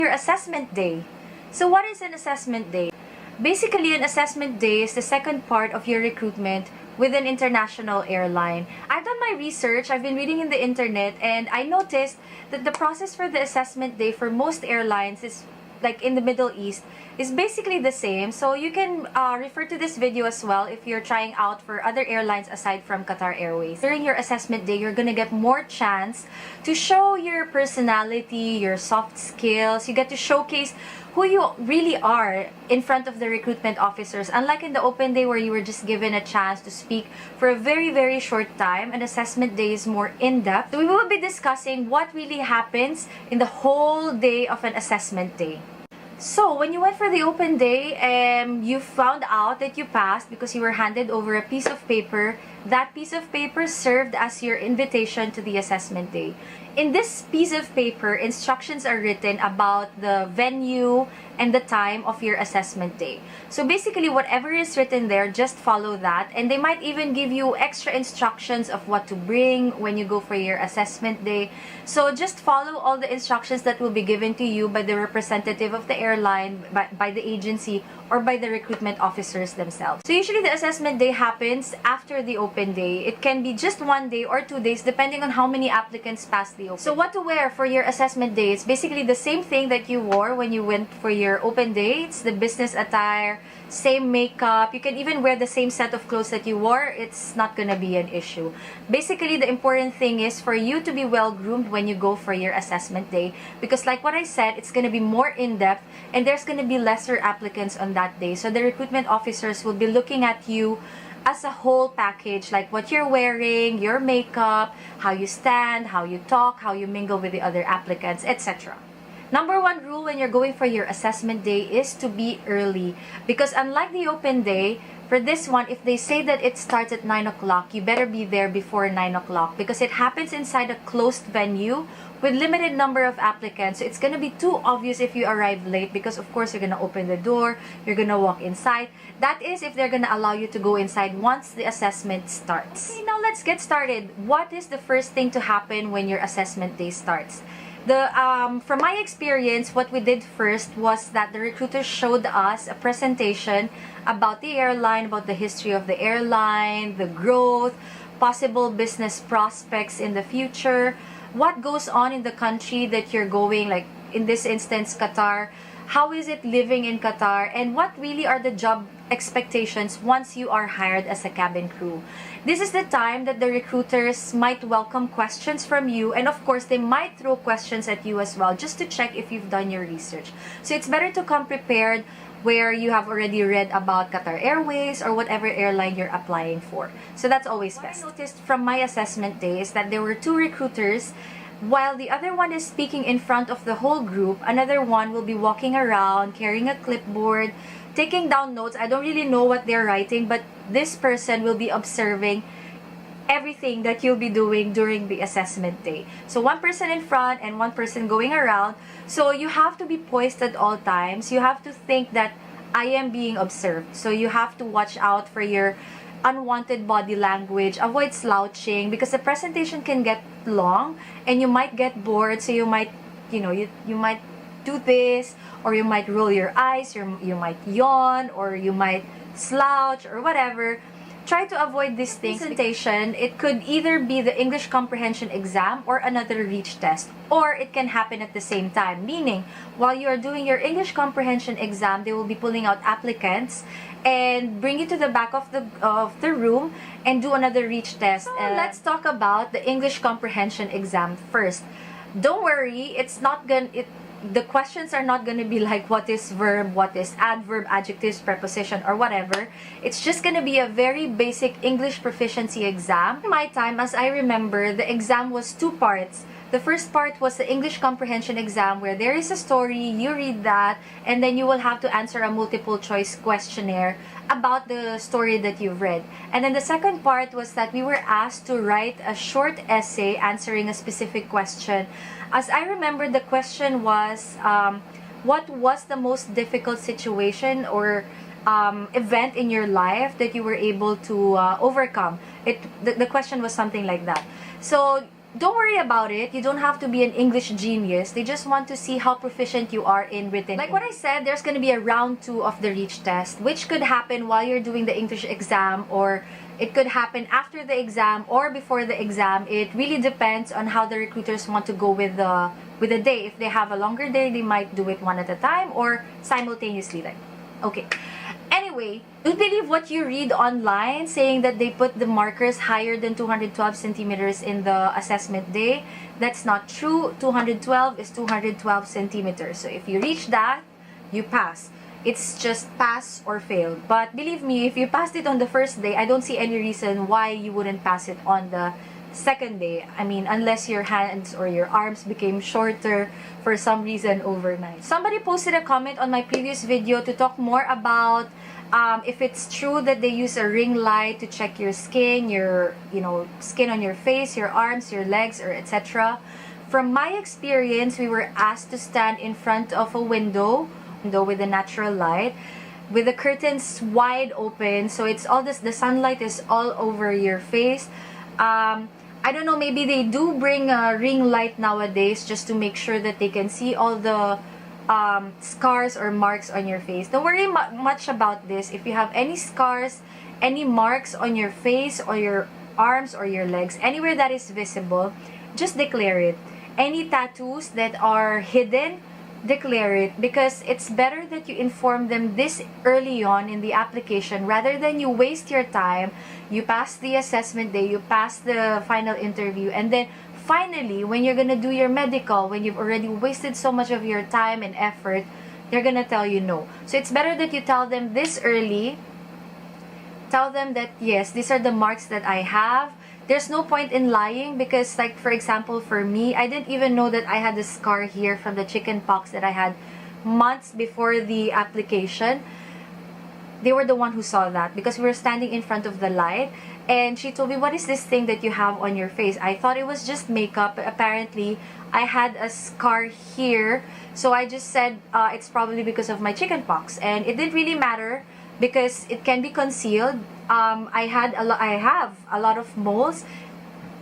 Your assessment day. So what is an assessment day? Basically, an assessment day is the second part of your recruitment with an international airline. I've done my research, I've been reading in the internet, and I noticed that the process for the assessment day for most airlines is like in the Middle East is basically the same. So you can refer to this video as well if you're trying out for other airlines aside from Qatar Airways. During your assessment day, you're gonna get more chance to show your personality, your soft skills. You get to showcase who you really are in front of the recruitment officers. Unlike in the open day where you were just given a chance to speak for a very short time, an assessment day is more in-depth. So we will be discussing what really happens in the whole day of an assessment day. So, when you went for the open day, you found out that you passed because you were handed over a piece of paper. That piece of paper served as your invitation to the assessment day. In this piece of paper, instructions are written about the venue and the time of your assessment day. So basically, whatever is written there, just follow that. And they might even give you extra instructions of what to bring when you go for your assessment day. So just follow all the instructions that will be given to you by the representative of the airline, by the agency, or by the recruitment officers themselves. So usually the assessment day happens after the open day. It can be just 1 day or 2 days depending on how many applicants pass the open. So what to wear for your assessment day? It's basically the same thing that you wore when you went for your open day. It's the business attire, same makeup. You can even wear the same set of clothes that you wore. It's not gonna be an issue. Basically, the important thing is for you to be well groomed when you go for your assessment day, because like what I said, it's gonna be more in-depth and there's gonna be lesser applicants on that day. So the recruitment officers will be looking at you as a whole package, like what you're wearing, your makeup, how you stand, how you talk, how you mingle with the other applicants, etc. Number one rule when you're going for your assessment day is to be early, because unlike the open day, for this one, if they say that it starts at 9 o'clock, you better be there before 9 o'clock because it happens inside a closed venue with limited number of applicants. So it's going to be too obvious if you arrive late because of course you're going to open the door, you're going to walk inside. That is if they're going to allow you to go inside once the assessment starts. Okay, now let's get started. What is the first thing to happen when your assessment day starts? From my experience, what we did first was that the recruiter showed us a presentation about the airline, about the history of the airline, the growth, possible business prospects in the future, what goes on in the country that you're going, like in this instance, Qatar. How is it living in Qatar, and what really are the job expectations once you are hired as a cabin crew? This is the time that the recruiters might welcome questions from you, and of course they might throw questions at you as well just to check if you've done your research. So it's better to come prepared where you have already read about Qatar Airways or whatever airline you're applying for. So that's always best. What I noticed from my assessment day is that there were 2 recruiters. While the other one is speaking in front of the whole group, another one will be walking around, carrying a clipboard, taking down notes. I don't really know what they're writing, but this person will be observing everything that you'll be doing during the assessment day. So one person in front and one person going around. So you have to be poised at all times. You have to think that I am being observed. So you have to watch out for your unwanted body language, avoid slouching because the presentation can get long and you might get bored. So you might, you might do this, or you might roll your eyes, you might yawn, or you might slouch or whatever. Try to avoid these things. Presentation, it could either be the English comprehension exam or another reach test, or it can happen at the same time, meaning while you are doing your English comprehension exam, they will be pulling out applicants and bring you to the back of the room and do another reach test. Let's talk about the English comprehension exam first. Don't worry, the questions are not going to be like what is verb, what is adverb, adjectives, preposition, or whatever. It's just going to be a very basic English proficiency exam. In my time, as I remember, the exam was 2 parts. The first part was the English comprehension exam where there is a story, you read that, and then you will have to answer a multiple choice questionnaire about the story that you've read. And then the second part was that we were asked to write a short essay answering a specific question. As I remember, the question was, what was the most difficult situation or event in your life that you were able to overcome? The question was something like that. So don't worry about it. You don't have to be an English genius. They just want to see how proficient you are in written. Like what I said, there's going to be a round 2 of the reach test, which could happen while you're doing the English exam, or it could happen after the exam or before the exam. It really depends on how the recruiters want to go with the day. If they have a longer day, they might do it one at a time or simultaneously. Like, okay. Anyway, don't believe what you read online saying that they put the markers higher than 212 centimeters in the assessment day. That's not true. 212 is 212 centimeters. So if you reach that, you pass. It's just pass or fail. But believe me, if you passed it on the first day, I don't see any reason why you wouldn't pass it on the second day. I mean, unless your hands or your arms became shorter for some reason overnight. Somebody posted a comment on my previous video to talk more about if it's true that they use a ring light to check your skin, skin on your face, your arms, your legs, or etc. From my experience, we were asked to stand in front of a window with a natural light, with the curtains wide open, so it's all this, the sunlight is all over your face. I don't know, maybe they do bring a ring light nowadays just to make sure that they can see all the scars or marks on your face. Don't worry much about this. If you have any scars, any marks on your face or your arms or your legs, anywhere that is visible, just declare it. Any tattoos that are hidden, declare it, because it's better that you inform them this early on in the application rather than you waste your time. You pass the assessment day, you pass the final interview, and then finally when you're gonna do your medical, when you've already wasted so much of your time and effort, they're gonna tell you no. So it's better that you tell them this early. Tell them that yes, these are the marks that I have. There's no point in lying, because like for example for me, I didn't even know that I had a scar here from the chicken pox that I had months before the application. They were the one who saw that because we were standing in front of the light, and she told me, what is this thing that you have on your face? I thought it was just makeup, but apparently I had a scar here. So I just said it's probably because of my chicken pox, and it didn't really matter because it can be concealed. I have a lot of moles,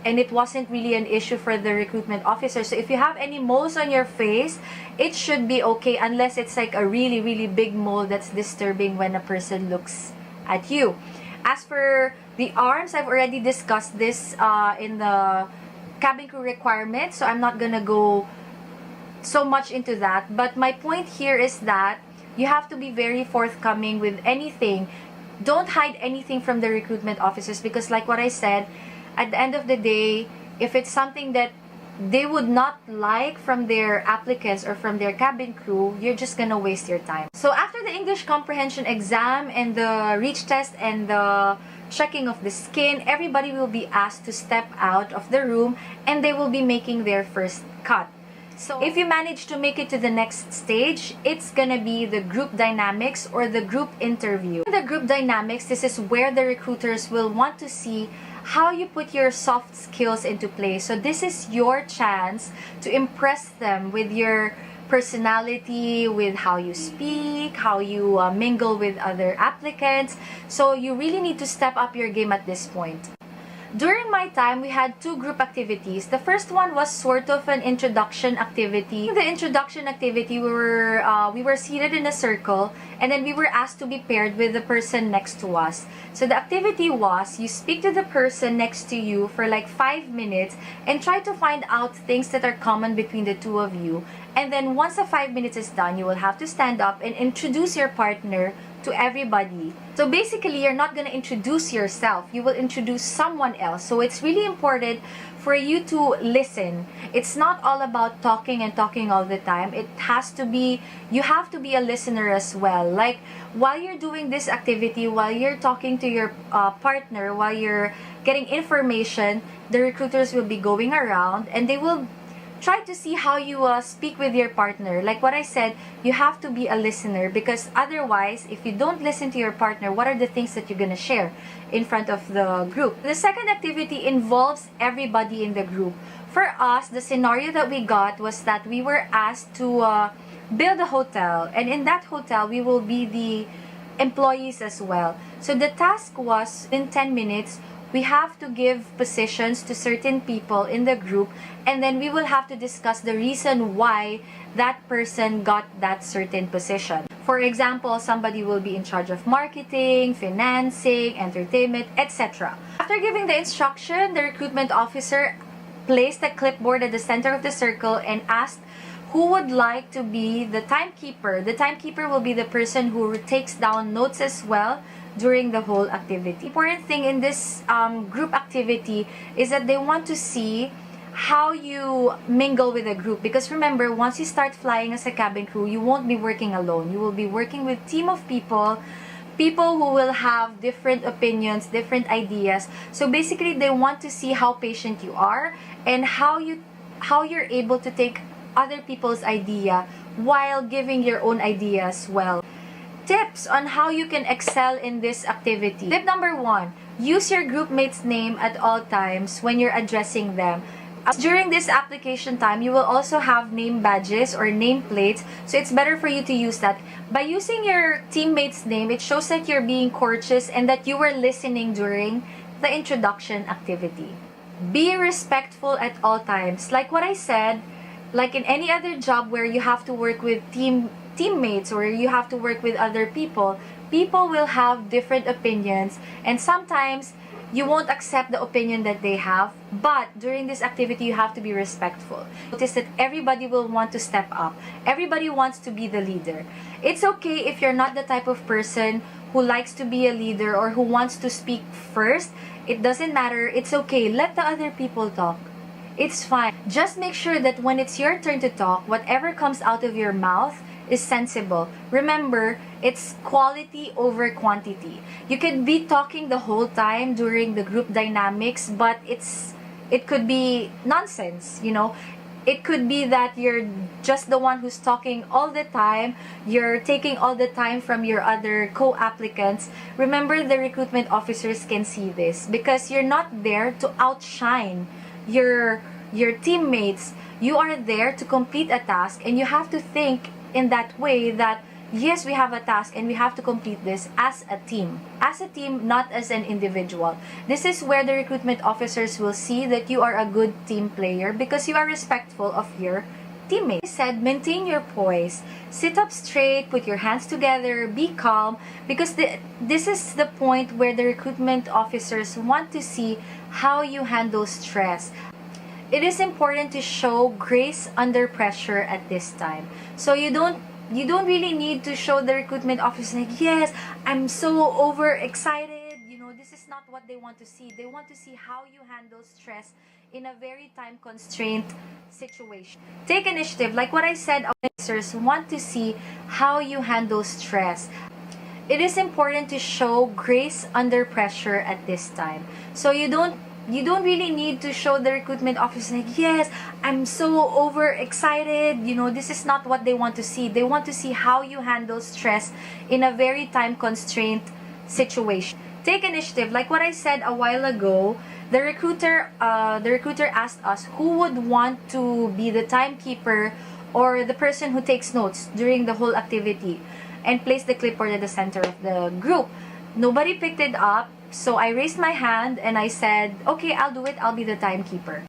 and it wasn't really an issue for the recruitment officer. So if you have any moles on your face, it should be okay, unless it's like a really, really big mole that's disturbing when a person looks at you. As for the arms, I've already discussed this in the cabin crew requirements, so I'm not gonna go so much into that. But my point here is that you have to be very forthcoming with anything. Don't hide anything from the recruitment officers, because like what I said, at the end of the day, if it's something that they would not like from their applicants or from their cabin crew, you're just gonna waste your time. So after the English comprehension exam and the reach test and the checking of the skin, everybody will be asked to step out of the room and they will be making their first cut. So if you manage to make it to the next stage, it's gonna be the group dynamics or the group interview. In the group dynamics, this is where the recruiters will want to see how you put your soft skills into play. So this is your chance to impress them with your personality, with how you speak, how you mingle with other applicants. So you really need to step up your game at this point. During my time, we had 2 group activities. The first one was sort of an introduction activity. In the introduction activity, we were seated in a circle, and then we were asked to be paired with the person next to us. So the activity was, you speak to the person next to you for like 5 minutes and try to find out things that are common between the two of you. And then once the 5 minutes is done, you will have to stand up and introduce your partner to everybody. So basically, you're not going to introduce yourself. You will introduce someone else. So it's really important for you to listen. It's not all about talking and talking all the time. It has to be, you have to be a listener as well. Like, while you're doing this activity, while you're talking to your partner, while you're getting information, the recruiters will be going around and they will try to see how you speak with your partner. Like what I said, you have to be a listener, because otherwise, if you don't listen to your partner, what are the things that you're gonna share in front of the group? The second activity involves everybody in the group. For us, the scenario that we got was that we were asked to build a hotel, and in that hotel, we will be the employees as well. So the task was, in 10 minutes, we have to give positions to certain people in the group, and then we will have to discuss the reason why that person got that certain position. For example, somebody will be in charge of marketing, financing, entertainment, etc. After giving the instruction, the recruitment officer placed a clipboard at the center of the circle and asked who would like to be the timekeeper. The timekeeper will be the person who takes down notes as well during the whole activity. The important thing in this group activity is that they want to see how you mingle with a group, because remember, once you start flying as a cabin crew, you won't be working alone. You will be working with a team of people who will have different opinions, different ideas. So basically, they want to see how patient you are and how you're able to take other people's idea while giving your own idea as well. Tips on how you can excel in this activity. Tip number 1, use your group mate's name at all times when you're addressing them. During this application time, you will also have name badges or name plates, so it's better for you to use that. By using your teammate's name, it shows that you're being courteous and that you were listening during the introduction activity. Be respectful at all times. Like what I said, like in any other job where you have to work with teammates or you have to work with other people will have different opinions, and sometimes you won't accept the opinion that they have, but during this activity, you have to be respectful. Notice that everybody will want to step up. Everybody wants to be the leader. It's okay if you're not the type of person who likes to be a leader or who wants to speak first. It doesn't matter. It's okay. Let the other people talk. It's fine. Just make sure that when it's your turn to talk, whatever comes out of your mouth is sensible. Remember, it's quality over quantity. You could be talking the whole time during the group dynamics, but it could be nonsense, you know. It could be that you're just the one who's talking all the time. You're taking all the time from your other co-applicants. Remember, the recruitment officers can see this because you're not there to outshine your teammates. You are there to complete a task, and you have to think in that way that yes, we have a task and we have to complete this as a team, not as an individual. This is where the recruitment officers will see that you are a good team player because you are respectful of your teammates. I said, maintain your poise, sit up straight, put your hands together, be calm, because this is the point where the recruitment officers want to see how you handle stress. It is important to show grace under pressure at this time. So you don't really need to show the recruitment officer like, yes, I'm so overexcited. You know, this is not what they want to see. They want to see how you handle stress in a very time-constrained situation. Take initiative. Like what I said, officers want to see how you handle stress. It is important to show grace under pressure at this time. So you don't really need to show the recruitment officer like, yes, I'm so overexcited. You know, this is not what they want to see. They want to see how you handle stress in a very time-constrained situation. Take initiative. Like what I said a while ago, the recruiter asked us who would want to be the timekeeper or the person who takes notes during the whole activity and place the clipboard at the center of the group. Nobody picked it up. So I raised my hand and I said, okay, I'll do it. I'll be the timekeeper.